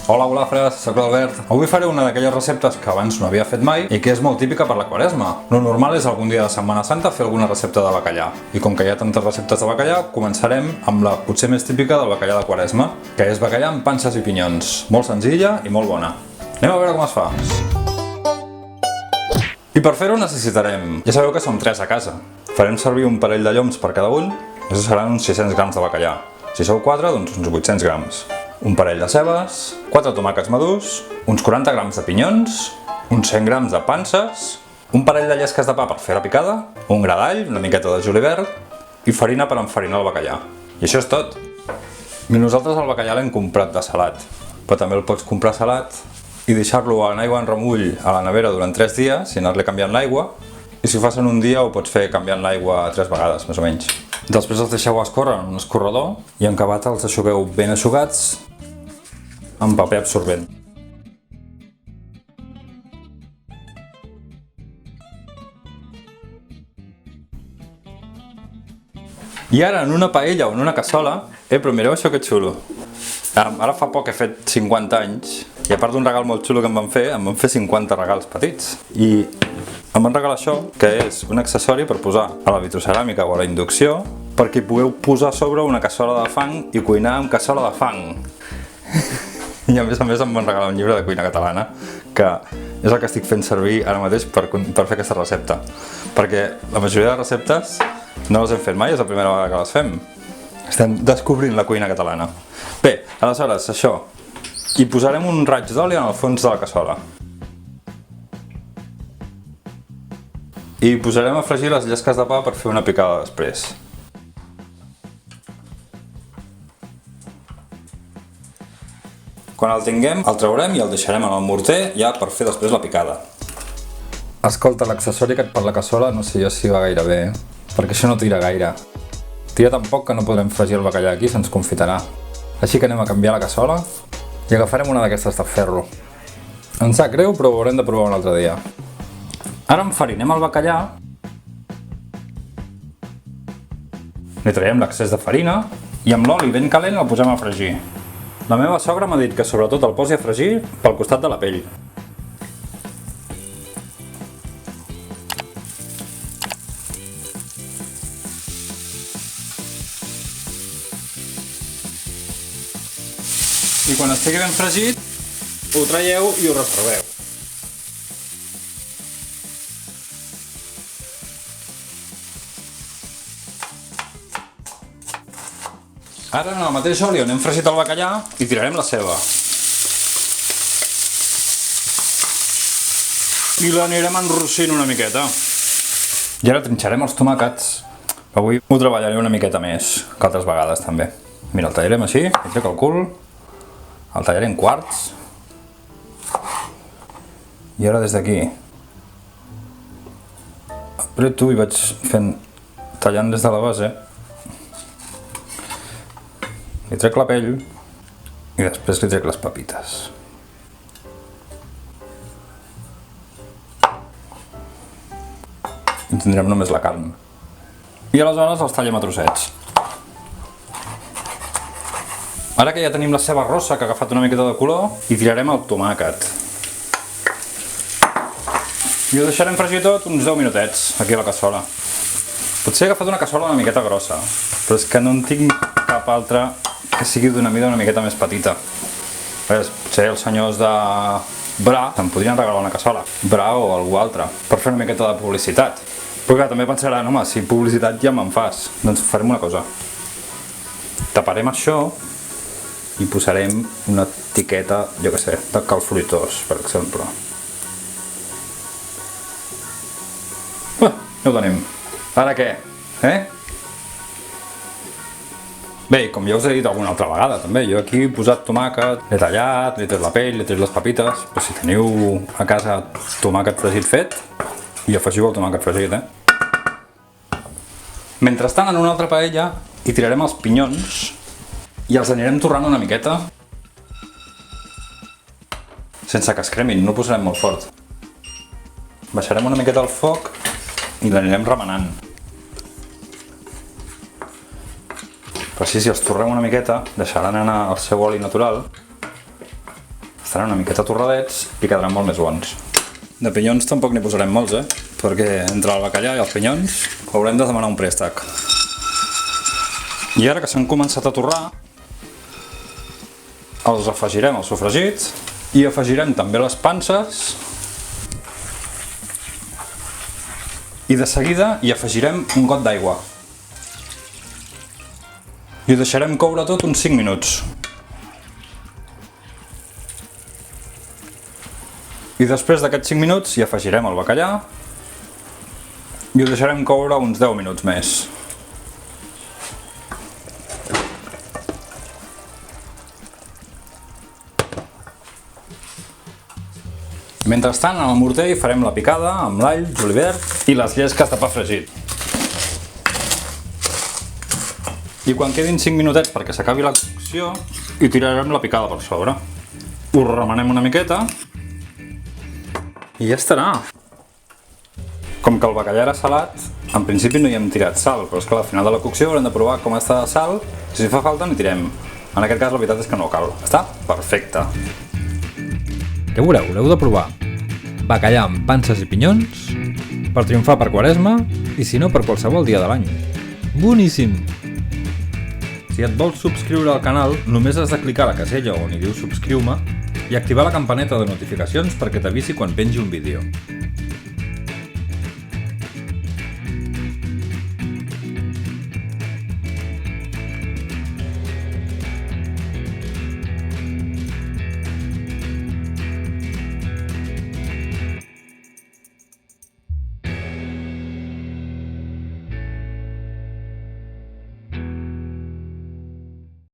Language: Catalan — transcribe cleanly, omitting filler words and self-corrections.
Hola golafres, soc l'Albert. Avui faré una d'aquelles receptes que abans no havia fet mai i que és molt típica per la Quaresma. Lo normal és algun dia de Setmana Santa fer alguna recepta de bacallà. I com que hi ha tantes receptes de bacallà, començarem amb la potser més típica del bacallà de Quaresma, que és bacallà amb panses i pinyons. Molt senzilla i molt bona. Anem a veure com es fa. I per fer-ho necessitarem... Ja sabeu que som 3 a casa. Farem servir un parell de lloms per cada un. Això seran uns 600 grams de bacallà. Si sou 4, doncs uns 800 grams. Un parell de cebes, 4 tomàquets madurs, uns 40 grams de pinyons, uns 100 grams de panses, un parell de llesques de pa per fer la picada, un gra d'all, una miqueta de julivert i farina per enfarinar el bacallà. I això és tot. I nosaltres el bacallà l'hem comprat de salat, però també el pots comprar salat i deixar-lo en aigua en remull a la nevera durant 3 dies i anar-li canviant l'aigua. I si ho fas en un dia ho pots fer canviant l'aigua 3 vegades, més o menys. Després els deixeu escórrer en un escorredor i en acabat els aixugueu ben aixugats amb paper absorbent. I ara en una paella o en una cassola, però mireu això que xulo. Ara fa poc he fet 50 anys i a part d'un regal molt xulo que em van fer 50 regals petits. I em van regalar això, que és un accessori per posar a la vitroceràmica o a la inducció perquè hi pugueu posar a sobre una cassola de fang i cuinar amb cassola de fang. I a més em van regalar un llibre de cuina catalana, que és el que estic fent servir ara mateix per fer aquesta recepta. Perquè la majoria de receptes no les hem fet mai, és la primera vegada que les fem. Estem descobrint la cuina catalana. Bé, aleshores, això. Hi posarem un raig d'oli en el fons de la cassola. I posarem a fregir les llesques de pa per fer una picada després. Quan el tinguem, el traurem i el deixarem en el morter ja per fer després la picada. Escolta, l'accessori aquest per la cassola no sé jo si va gaire bé, perquè això no tira gaire. Tira tan poc que no podrem fregir el bacallà aquí, se'ns confitarà. Així que anem a canviar la cassola i agafarem una d'aquestes de ferro. Ens sap greu, però ho haurem de provar un altre dia. Ara enfarinem el bacallà. Li traiem l'excés de farina i amb l'oli ben calent el posem a fregir. La meva sogra m'ha dit que sobretot el posi a fregir pel costat de la pell. I quan estigui ben fregit, ho traieu i ho reserveu. Ara en el mateix oli on hem fregit el bacallà hi tirarem la ceba. I l'anirem enrossint una miqueta. I ara trinxarem els tomàquets. Avui ho treballaré una miqueta més que altres vegades també. Mira, el tallarem així, hi trec el cul, el tallaré en quarts. I ara des d'aquí apreto i vaig tallant des de la base. Li trec la pell i després li trec les pepites. I tindrem només la carn. I aleshores els tallem a trossets. Ara que ja tenim la ceba rossa que ha agafat una miqueta de color, hi tirarem el tomàquet. I ho deixarem fregir tot uns 10 minutets aquí a la cassola. Potser he agafat una cassola una miqueta grossa, però és que no en tinc cap altra que sigui d'una mida una miqueta més petita. Potser els senyors de Bra em podrien regalar una cassola, Bra o algú altre, per fer una miqueta de publicitat. Però clar, també pensaran, home, si publicitat ja me'n fas, doncs farem una cosa. Taparem això i posarem una etiqueta, jo què sé, de calfruitós, per exemple. Ja ho tenim. Ara què? Bé, com ja us he dit alguna altra vegada també, jo aquí he posat tomàquet, l'he tallat, l'he tret la pell, l'he tret les pepites, però si teniu a casa tomàquet fregit fet, hi afegiu el tomàquet fregit, Mentrestant, en una altra paella hi tirarem els pinyons i els anirem torrant una miqueta sense que es cremin, no ho posarem molt fort. Baixarem una miqueta el foc i l'anirem remenant. Però així, si els torrem una miqueta, deixaran anar el seu oli natural Estaran una miqueta torradets i quedaran molt més bons. De pinyons tampoc n'hi posarem molts, perquè entre el bacallà i els pinyons haurem de demanar un préstec. I ara que s'han començat a torrar, els afegirem al sofregit i afegirem també les panses i de seguida hi afegirem un got d'aigua. I ho deixarem coure tot uns 5 minuts. I després d'aquests 5 minuts hi afegirem el bacallà i ho deixarem coure uns 10 minuts més. Mentrestant, en el morter hi farem la picada amb l'all, julivert i les llesques de pa fregit. I quan quedin 5 minutets perquè s'acabi la cocció, hi tirarem la picada per sobre. Ho remenem una miqueta i ja estarà. Com que el bacallà era salat, en principi no hi hem tirat sal, però és que al final de la cocció haurem de provar com està de sal, si fa falta n'hi tirem. En aquest cas la veritat és que no cal. Està perfecte. Ja veureu, l'heu de provar. Bacallà amb panses i pinyons, per triomfar per Quaresma i si no per qualsevol dia de l'any. Boníssim! Si et vols subscriure al canal, només has de clicar a la casella on hi diu subscriu-me i activar la campaneta de notificacions perquè t'avisi quan pengi un vídeo.